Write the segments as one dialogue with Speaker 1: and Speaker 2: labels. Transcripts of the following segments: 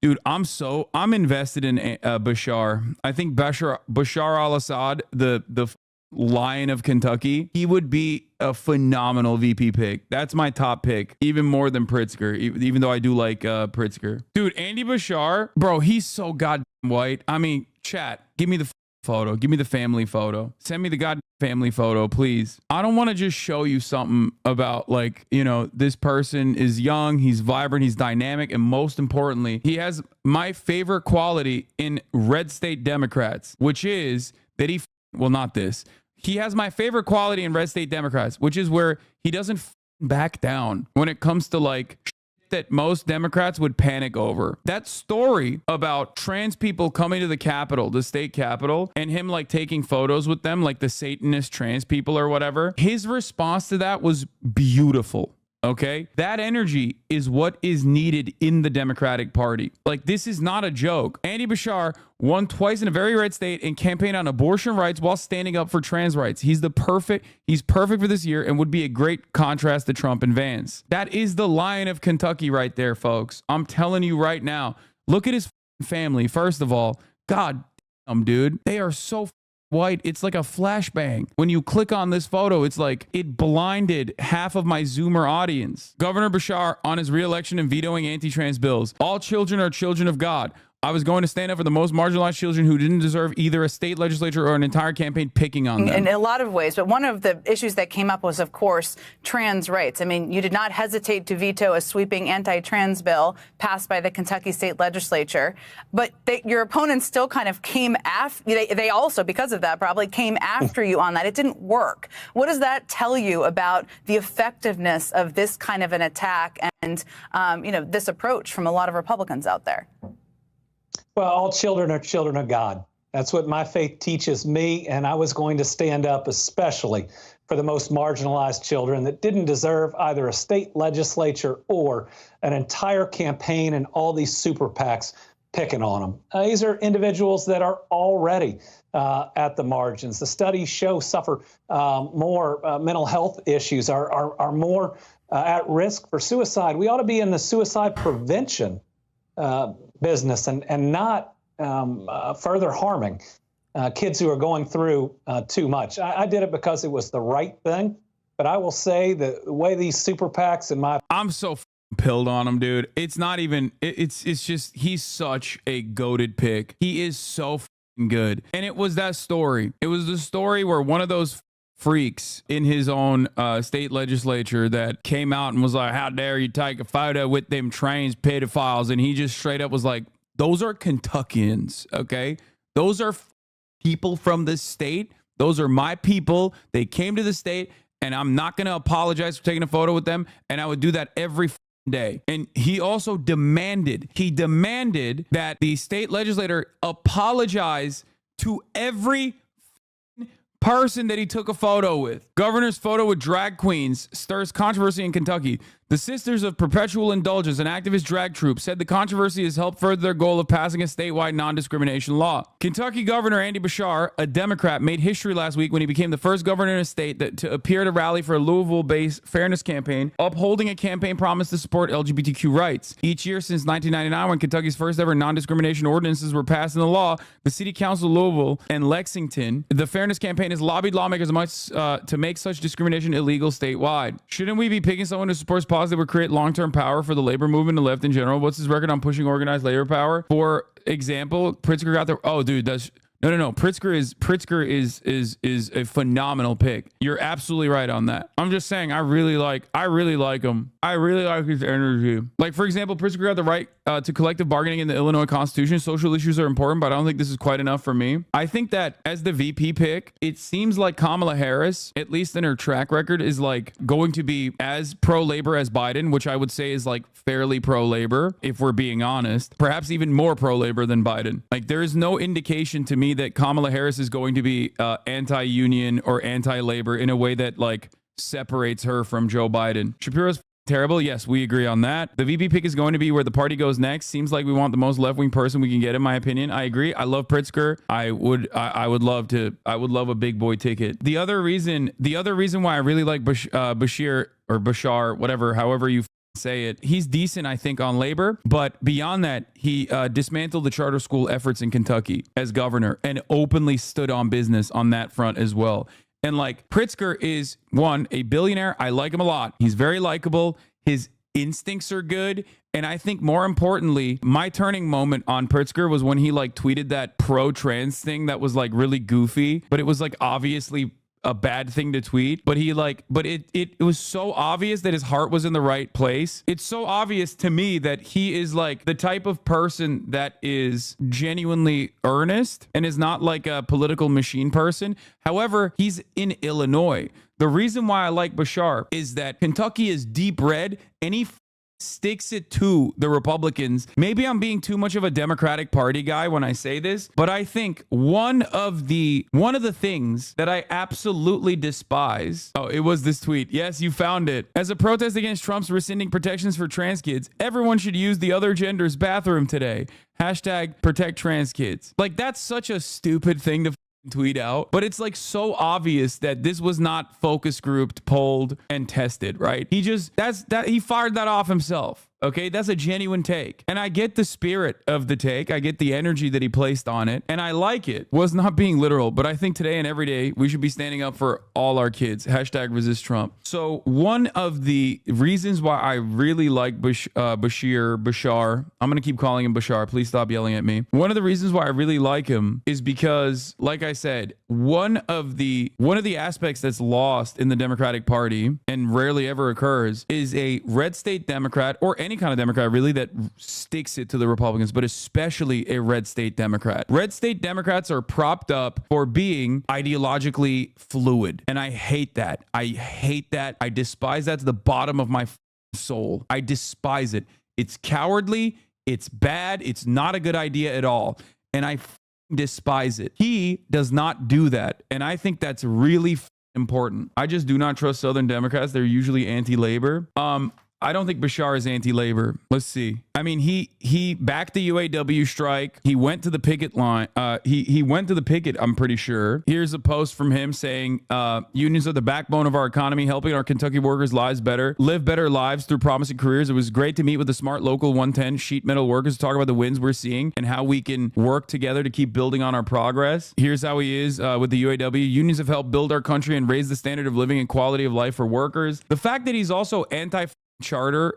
Speaker 1: Dude, I'm invested in Bashar. I think Bashar al-Assad, the Lion of Kentucky, he would be a phenomenal VP pick. That's my top pick, even more than Pritzker, even though I do like Pritzker. Dude, Andy Bashar, bro, he's so goddamn white. I mean, chat, give me the photo. Give me the family photo. Send me the goddamn family photo, please. I don't want to just show you something about, like, you know, this person is young, he's vibrant, he's dynamic, and most importantly, he has my favorite quality in red state Democrats, which is that well, not this. He has my favorite quality in red state Democrats, which is where he doesn't back down when it comes to like that most Democrats would panic over. That story about trans people coming to the Capitol, the state Capitol, and him like taking photos with them, like the Satanist trans people or whatever. His response to that was beautiful. Okay, that energy is what is needed in the Democratic Party. Like, this is not a joke. Andy Bashar won twice in a very red state and campaigned on abortion rights while standing up for trans rights. He's perfect for this year and would be a great contrast to Trump and Vance. That is the Lion of Kentucky right there, folks. I'm telling you right now. Look at his family. First of all, God damn, dude, they are so white. It's like a flashbang. When you click on this photo, it's like it blinded half of my Zoomer audience. Governor Bashar on his re-election and vetoing anti-trans bills. All children are children of God. I was going to stand up for the most marginalized children who didn't deserve either a state legislature or an entire campaign picking on them.
Speaker 2: In a lot of ways. But one of the issues that came up was, of course, trans rights. I mean, you did not hesitate to veto a sweeping anti-trans bill passed by the Kentucky state legislature. But your opponents still kind of came after. They also, because of that, probably came after you on that. It didn't work. What does that tell you about the effectiveness of this kind of an attack and, this approach from a lot of Republicans out there?
Speaker 3: Well, all children are children of God. That's what my faith teaches me, and I was going to stand up especially for the most marginalized children that didn't deserve either a state legislature or an entire campaign and all these super PACs picking on them. These are individuals that are already at the margins. The studies show suffer more mental health issues, are more at risk for suicide. We ought to be in the suicide prevention business and not further harming kids who are going through too much. I did it because it was the right thing, but I will say the way these super PACs
Speaker 1: I'm so pilled on him, dude. It's not even, it's just, he's such a goated pick. He is so good. And it was that story. It was the story where one of those freaks in his own state legislature that came out and was like, how dare you take a photo with them trans pedophiles? And he just straight up was like, those are Kentuckians, okay? Those are people from the state. Those are my people. They came to the state, and I'm not going to apologize for taking a photo with them, and I would do that every day. And he also demanded that the state legislator apologize to every person that he took a photo with. Governor's photo with drag queens stirs controversy in Kentucky. The Sisters of Perpetual Indulgence, an activist drag troupe, said the controversy has helped further their goal of passing a statewide non-discrimination law. Kentucky Governor Andy Bashar, a Democrat, made history last week when he became the first governor in a state to appear at a rally for a Louisville-based fairness campaign, upholding a campaign promise to support LGBTQ rights. Each year since 1999, when Kentucky's first ever non-discrimination ordinances were passed into law, the City Council of Louisville and Lexington, the fairness campaign has lobbied lawmakers to make such discrimination illegal statewide. Shouldn't we be picking someone who supports policies that would create long-term power for the labor movement and the left in general? What's his record on pushing organized labor power? For example, Pritzker got the dude, that's no. Pritzker is a phenomenal pick. You're absolutely right on that. I'm just saying, I really like him. I really like his energy. Like, for example, Pritzker got the right to collective bargaining in the Illinois Constitution. Social issues are important, but I don't think this is quite enough for me. I think that as the VP pick, it seems like Kamala Harris, at least in her track record, is like going to be as pro-labor as Biden, which I would say is like fairly pro-labor, if we're being honest. Perhaps even more pro-labor than Biden. Like, there is no indication to me that Kamala Harris is going to be anti-union or anti-labor in a way that like separates her from Joe Biden. Shapiro's terrible. Yes, we agree on that. The VP pick is going to be where the party goes next. Seems like we want the most left-wing person we can get, in my opinion. I agree. I love Pritzker. I would love a big boy ticket. The other reason why I really like Bashir or Bashar, whatever, however you say it. He's decent, I think, on labor, but beyond that, he dismantled the charter school efforts in Kentucky as governor and openly stood on business on that front as well. And like Pritzker is one, a billionaire. I like him a lot. He's very likable. His instincts are good. And I think more importantly, my turning moment on Pritzker was when he like tweeted that pro-trans thing that was like really goofy, but it was like obviously a bad thing to tweet, but it was so obvious that his heart was in the right place. It's so obvious to me that he is like the type of person that is genuinely earnest and is not like a political machine person. However, he's in Illinois. The reason why I like Bashar is that Kentucky is deep red and he sticks it to the Republicans. Maybe I'm being too much of a Democratic Party guy when I say this, but I think one of the things that I absolutely despise. Oh, it was this tweet. Yes, you found it. As a protest against Trump's rescinding protections for trans kids, everyone should use the other gender's bathroom today. Hashtag protect trans kids. Like, that's such a stupid thing to tweet out, but it's like so obvious that this was not focus grouped, polled, and tested, right? He fired that off himself. Okay, that's a genuine take. And I get the spirit of the take. I get the energy that he placed on it. And I like it. Was not being literal, but I think today and every day we should be standing up for all our kids. Hashtag resist Trump. So one of the reasons why I really like Bashar, I'm going to keep calling him Bashar. Please stop yelling at me. One of the reasons why I really like him is because, like I said, one of the aspects that's lost in the Democratic Party and rarely ever occurs is a red state Democrat, or any kind of Democrat really, that sticks it to the Republicans, but especially a red state Democrat. Red state Democrats are propped up for being ideologically fluid. And I hate that. I hate that. I despise that to the bottom of my soul. I despise it. It's cowardly. It's bad. It's not a good idea at all. And I despise it. He does not do that. And I think that's really important. I just do not trust Southern Democrats. They're usually anti-labor. I don't think Bashar is anti-labor. Let's see. I mean, he backed the UAW strike. He went to the picket line. He went to the picket, I'm pretty sure. Here's a post from him saying, unions are the backbone of our economy, helping our Kentucky workers' lives better, live better lives through promising careers. It was great to meet with the smart local 110 sheet metal workers to talk about the wins we're seeing and how we can work together to keep building on our progress. Here's how he is with the UAW. Unions have helped build our country and raise the standard of living and quality of life for workers. The fact that he's also anti-charter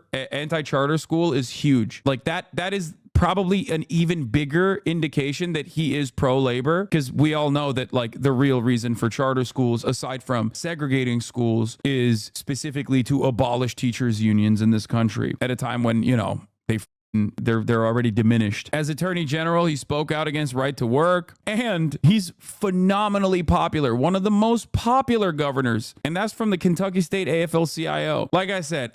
Speaker 1: school is huge. Like that is probably an even bigger indication that he is pro-labor, because we all know that like the real reason for charter schools, aside from segregating schools, is specifically to abolish teachers' unions in this country at a time when, you know, they're already diminished. As Attorney General, he spoke out against right to work, and he's phenomenally popular. One of the most popular governors, and that's from the Kentucky State AFL-CIO. Like I said,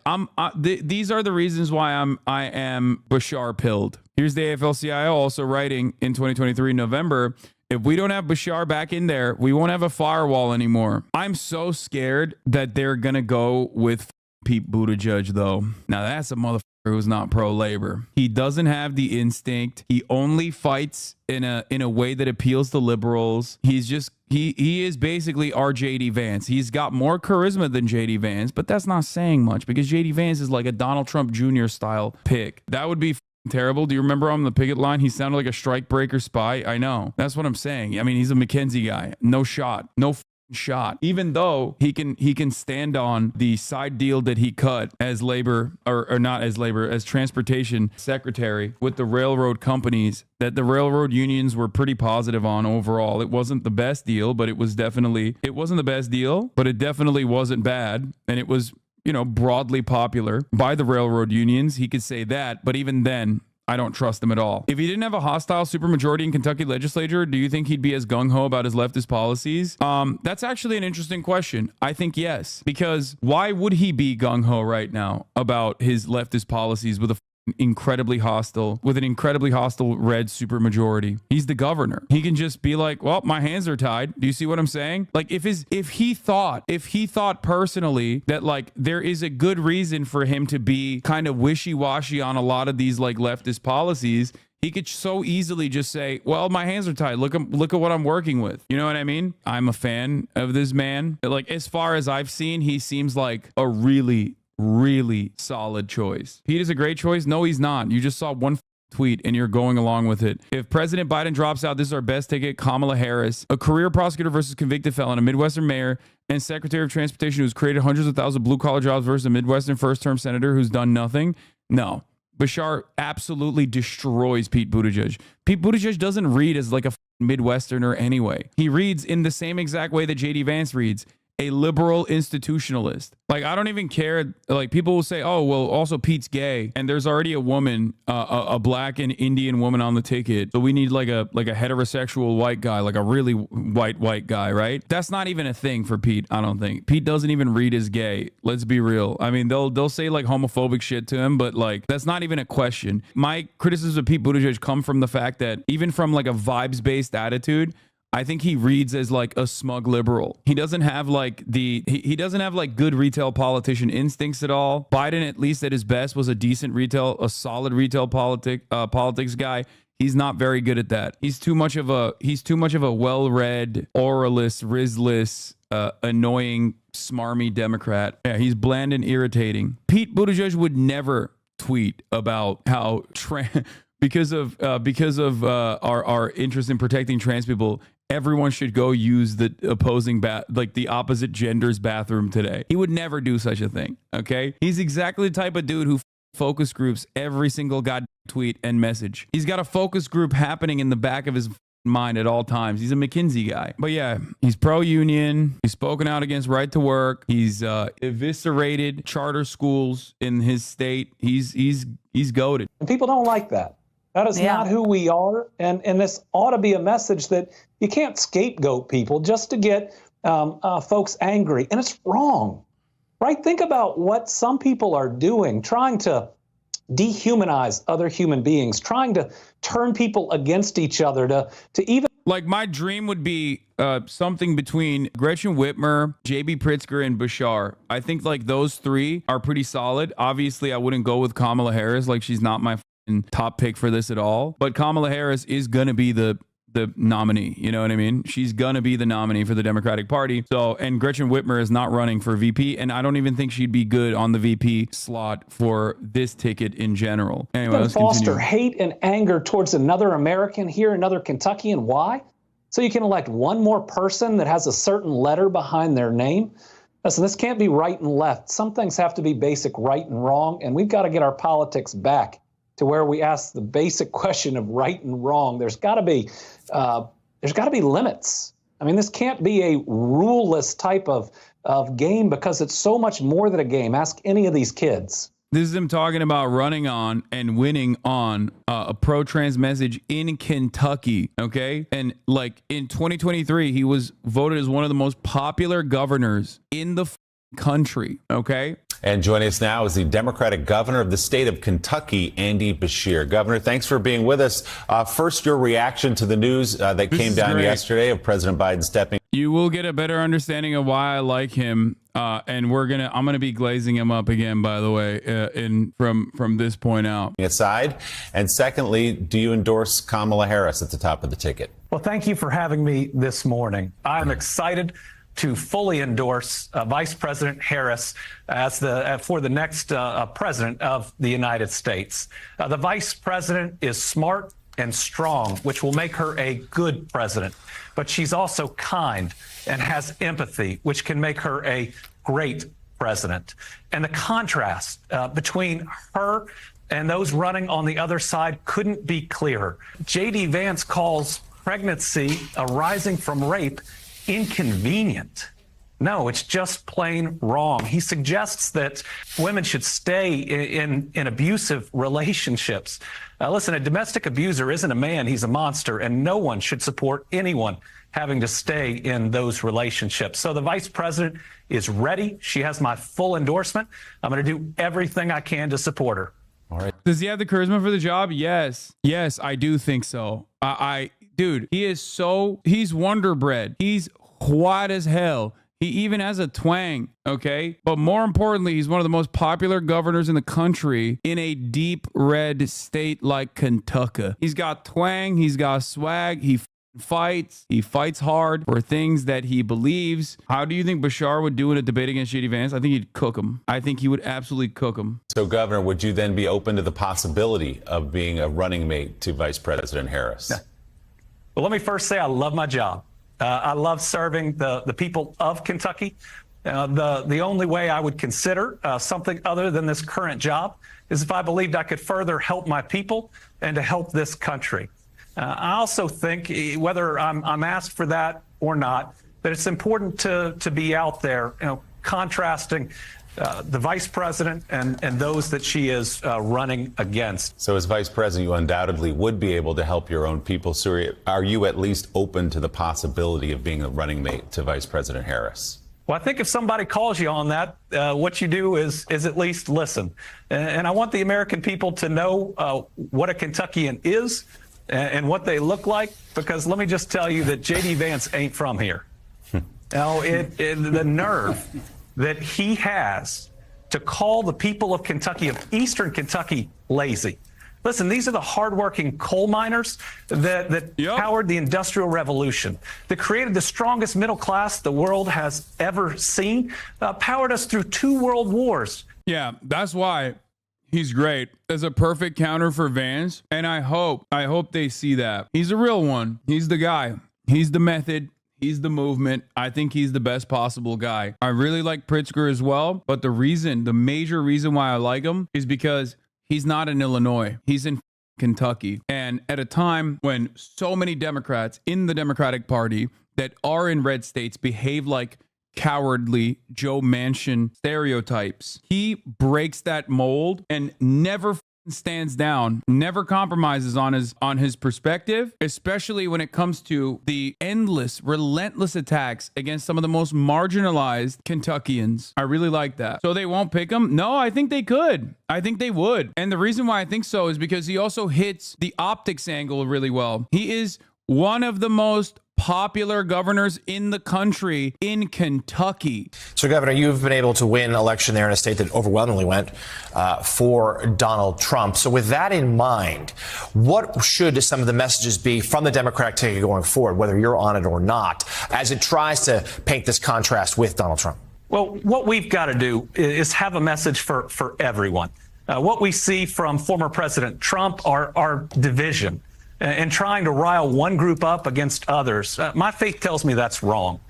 Speaker 1: these are the reasons why I am Bashar pilled. Here's the AFL-CIO also writing in 2023 November. If we don't have Bashar back in there, we won't have a firewall anymore. I'm so scared that they're gonna go with Pete Buttigieg, though. Now that's a motherfucker who's not pro-labor. He doesn't have the instinct. He only fights in a way that appeals to liberals. He's just he is basically our JD Vance. He's got more charisma than JD Vance, but that's not saying much because JD Vance is like a Donald Trump Jr. style pick. That would be terrible. Do you remember on the picket line? He sounded like a strikebreaker spy. I know. That's what I'm saying. I mean, he's a McKenzie guy. No shot. No shot. Even though he can stand on the side deal that he cut as labor, or not as labor, as transportation secretary with the railroad companies, that the railroad unions were pretty positive on overall. It wasn't the best deal, but it wasn't the best deal, but it definitely wasn't bad. And it was, you know, broadly popular by the railroad unions. He could say that, but even then, I don't trust him at all. If he didn't have a hostile supermajority in Kentucky legislature, do you think he'd be as gung-ho about his leftist policies? That's actually an interesting question. I think yes, because why would he be gung-ho right now about his leftist policies with an incredibly hostile red supermajority? He's the governor. He can just be like, well, my hands are tied. Do you see what I'm saying? Like if he thought personally that like there is a good reason for him to be kind of wishy-washy on a lot of these like leftist policies, he could so easily just say, well, my hands are tied. Look at what I'm working with. You know what I mean? I'm a fan of this man. Like, as far as I've seen, he seems like a really really solid choice. Pete is a great choice. No, he's not. You just saw one tweet and you're going along with it. If President Biden drops out, this is our best ticket. Kamala Harris, a career prosecutor versus convicted felon, a Midwestern mayor and Secretary of Transportation who's created hundreds of thousands of blue-collar jobs versus a Midwestern first-term senator who's done nothing. No. Bashar absolutely destroys Pete Buttigieg. Pete Buttigieg doesn't read as like a Midwesterner anyway. He reads in the same exact way that JD Vance reads, a liberal institutionalist. Like, I don't even care. Like, people will say, oh, well, also Pete's gay. And there's already a woman, a black and Indian woman on the ticket. So we need like a heterosexual white guy, like a really white guy, right? That's not even a thing for Pete, I don't think. Pete doesn't even read as gay. Let's be real. I mean, they'll say like homophobic shit to him, but like, that's not even a question. My criticisms of Pete Buttigieg come from the fact that even from like a vibes-based attitude, I think he reads as like a smug liberal. He doesn't have like he doesn't have like good retail politician instincts at all. Biden, at least at his best, was a solid retail politics guy. He's not very good at that. He's too much of a well-read, oralist, rizless, annoying, smarmy Democrat. Yeah, he's bland and irritating. Pete Buttigieg would never tweet about how because of our interest in protecting trans people, everyone should go use the the opposite gender's bathroom today. He would never do such a thing. Okay, he's exactly the type of dude who focus groups every single goddamn tweet and message. He's got a focus group happening in the back of his mind at all times. He's a McKinsey guy. But yeah, he's pro-union. He's spoken out against right to work. He's eviscerated charter schools in his state. He's goated.
Speaker 3: And people don't like that. That is not who we are. And this ought to be a message that you can't scapegoat people just to get folks angry. And it's wrong, right? Think about what some people are doing, trying to dehumanize other human beings, trying to turn people against each other, to even...
Speaker 1: Like, my dream would be something between Gretchen Whitmer, J.B. Pritzker, and Bashar. I think, like, those three are pretty solid. Obviously, I wouldn't go with Kamala Harris. Like, she's not my top pick for this at all. But Kamala Harris is going to be the nominee. You know what I mean? She's going to be the nominee for the Democratic Party. So, and Gretchen Whitmer is not running for VP, and I don't even think she'd be good on the VP slot for this ticket in general. Anyway, let's
Speaker 3: foster
Speaker 1: continue.
Speaker 3: Hate and anger towards another American here, another Kentuckian. Why? So you can elect one more person that has a certain letter behind their name. Listen, this can't be right and left. Some things have to be basic right and wrong, and we've got to get our politics back to where we ask the basic question of right and wrong. There's got to be limits. I mean, this can't be a ruleless type of game because it's so much more than a game. Ask any of these kids.
Speaker 1: This is him talking about running on and winning on a pro-trans message in Kentucky, okay? And like in 2023, he was voted as one of the most popular governors in the country, okay?
Speaker 4: And joining us now is the Democratic governor of the state of Kentucky, Andy Beshear. Governor, thanks for being with us. First, your reaction to the news that came down yesterday of President Biden stepping.
Speaker 1: You will get a better understanding of why I like him, and I'm gonna be glazing him up again, by the way, from this point out.
Speaker 4: Aside, and secondly, do you endorse Kamala Harris at the top of the ticket?
Speaker 3: Well, thank you for having me this morning. I'm excited to fully endorse Vice President Harris as for the next president of the United States. The vice president is smart and strong, which will make her a good president. But she's also kind and has empathy, which can make her a great president. And the contrast between her and those running on the other side couldn't be clearer. J.D. Vance calls pregnancy arising from rape inconvenient. No, it's just plain wrong. He suggests that women should stay in abusive relationships. Listen, a domestic abuser isn't a man, he's a monster, and no one should support anyone having to stay in those relationships. So the vice president is ready. She has my full endorsement. I'm going to do everything I can to support her.
Speaker 4: All right.
Speaker 1: Does he have the charisma for the job? Yes. Yes, I do think so. Dude, he's Wonder Bread. He's white as hell. He even has a twang, okay? But more importantly, he's one of the most popular governors in the country in a deep red state like Kentucky. He's got twang. He's got swag. He fights. He fights hard for things that he believes. How do you think Bashar would do in a debate against J.D. Vance? I think he'd cook him. I think he would absolutely cook him.
Speaker 4: So, Governor, would you then be open to the possibility of being a running mate to Vice President Harris?
Speaker 3: Yeah. Well, let me first say I love my job. I love serving the people of Kentucky. The only way I would consider something other than this current job is if I believed I could further help my people and to help this country. I also think, whether I'm asked for that or not, that it's important to be out there, contrasting the vice president and those that she is running against.
Speaker 4: So as vice president, you undoubtedly would be able to help your own people. So are you at least open to the possibility of being a running mate to Vice President Harris?
Speaker 3: Well, I think if somebody calls you on that, what you do is at least listen. And I want the American people to know what a Kentuckian is and what they look like, because let me just tell you that J.D. Vance ain't from here. The nerve that he has to call the people of Kentucky, of Eastern Kentucky, lazy. Listen, these are the hardworking coal miners that powered the Industrial Revolution, that created the strongest middle class the world has ever seen, powered us through 2 world wars.
Speaker 1: Yeah, that's why he's great as a perfect counter for Vance. And I hope they see that. He's a real one. He's the guy. He's the method. He's the movement. I think he's the best possible guy. I really like Pritzker as well. But the major reason why I like him is because he's not in Illinois. He's in Kentucky. And at a time when so many Democrats in the Democratic Party that are in red states behave like cowardly Joe Manchin stereotypes, he breaks that mold and never stands down, never compromises on his perspective, especially when it comes to the endless, relentless attacks against some of the most marginalized Kentuckians. I really like that. So they won't pick him? No, I think they could. I think they would. And the reason why I think so is because he also hits the optics angle really well. He is one of the most popular governors in the country in Kentucky.
Speaker 5: So, Governor, you've been able to win an election there in a state that overwhelmingly went for Donald Trump. So with that in mind, what should some of the messages be from the Democratic ticket going forward, whether you're on it or not, as it tries to paint this contrast with Donald Trump?
Speaker 3: Well, what we've got to do is have a message for everyone. What we see from former President Trump are division and trying to rile one group up against others. My faith tells me that's wrong.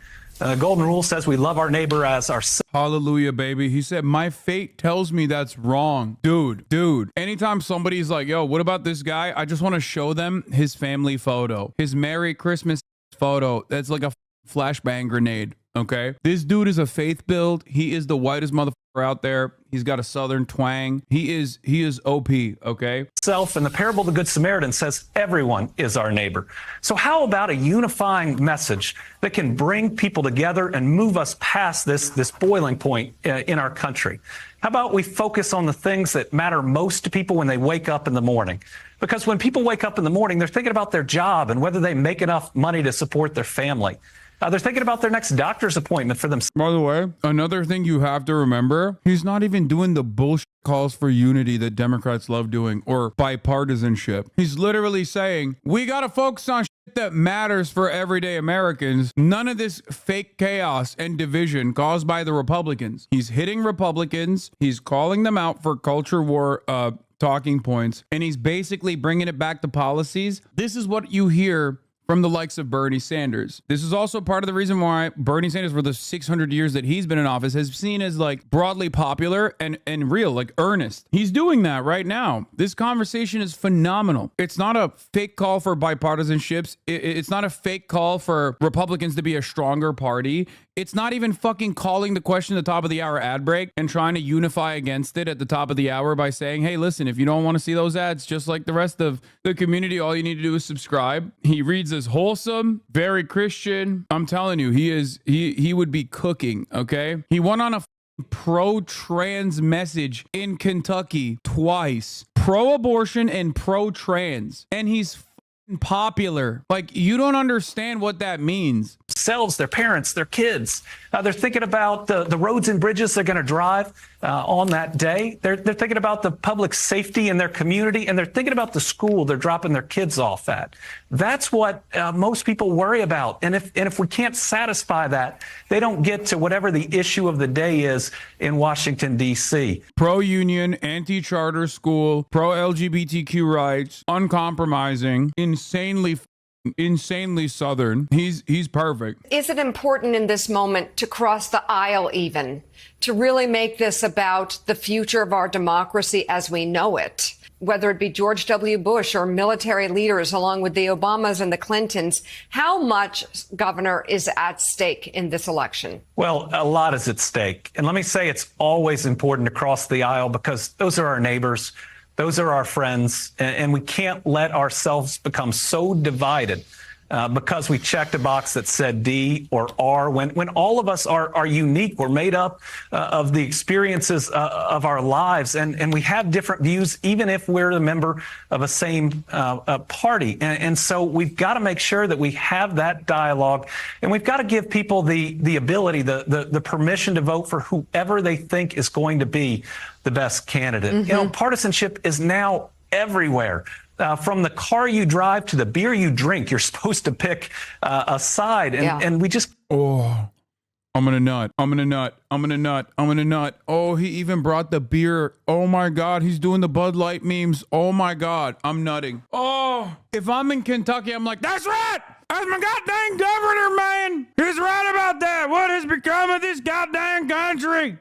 Speaker 3: Golden Rule says we love our neighbor as ourselves.
Speaker 1: Hallelujah, baby. He said, my fate tells me that's wrong. Dude, anytime somebody's like, yo, what about this guy? I just want to show them his family photo, his Merry Christmas photo. That's like a flashbang grenade. Okay. This dude is a faith build. He is the whitest motherfucker out there. He's got a Southern twang. He is OP. Okay.
Speaker 3: Self and the parable of the Good Samaritan says everyone is our neighbor. So how about a unifying message that can bring people together and move us past this boiling point in our country? How about we focus on the things that matter most to people when they wake up in the morning? Because when people wake up in the morning, they're thinking about their job and whether they make enough money to support their family. They're thinking about their next doctor's appointment for themselves.
Speaker 1: By the way, another thing you have to remember, he's not even doing the bullshit calls for unity that Democrats love doing or bipartisanship. He's literally saying, we got to focus on shit that matters for everyday Americans. None of this fake chaos and division caused by the Republicans. He's hitting Republicans. He's calling them out for culture war talking points. And he's basically bringing it back to policies. This is what you hear from the likes of Bernie Sanders. This is also part of the reason why Bernie Sanders, for the 600 years that he's been in office, has seen as like broadly popular and real, like earnest. He's doing that right now. This conversation is phenomenal. It's not a fake call for bipartisanships. It's not a fake call for Republicans to be a stronger party. It's not even fucking calling the question at the top of the hour ad break and trying to unify against it at the top of the hour by saying, hey, listen, if you don't want to see those ads, just like the rest of the community, all you need to do is subscribe. He reads as wholesome, very Christian. I'm telling you, he would be cooking, okay? He went on a pro-trans message in Kentucky twice. Pro-abortion and pro-trans. And he's popular. Like, you don't understand what that means.
Speaker 3: themselves, their parents, their kids. They're thinking about the roads and bridges they're going to drive on that day. They're thinking about the public safety in their community, and they're thinking about the school they're dropping their kids off at. That's what most people worry about. And if we can't satisfy that, they don't get to whatever the issue of the day is in Washington, D.C.
Speaker 1: Pro-union, anti-charter school, pro-LGBTQ rights, uncompromising, insanely Southern. He's perfect.
Speaker 6: Is it important in this moment to cross the aisle even, to really make this about the future of our democracy as we know it? Whether it be George W. Bush or military leaders along with the Obamas and the Clintons, how much, Governor, is at stake in this election?
Speaker 3: Well, a lot is at stake. And let me say it's always important to cross the aisle because those are our neighbors. Those are our friends. And we can't let ourselves become so divided because we checked a box that said D or R when all of us are unique. We're made up of the experiences of our lives, and we have different views, even if we're a member of a same party. And so we've got to make sure that we have that dialogue, and we've got to give people the ability, the permission to vote for whoever they think is going to be the best candidate. Mm-hmm. You know, partisanship is now everywhere. From the car you drive to the beer you drink, you're supposed to pick a side. And we just...
Speaker 1: Oh, I'm gonna nut. I'm gonna nut. I'm gonna nut. I'm gonna nut. Oh, he even brought the beer. Oh, my God. He's doing the Bud Light memes. Oh, my God. I'm nutting. Oh, if I'm in Kentucky, I'm like, that's right. That's my goddamn governor, man. He's right about that. What has become of this goddamn country?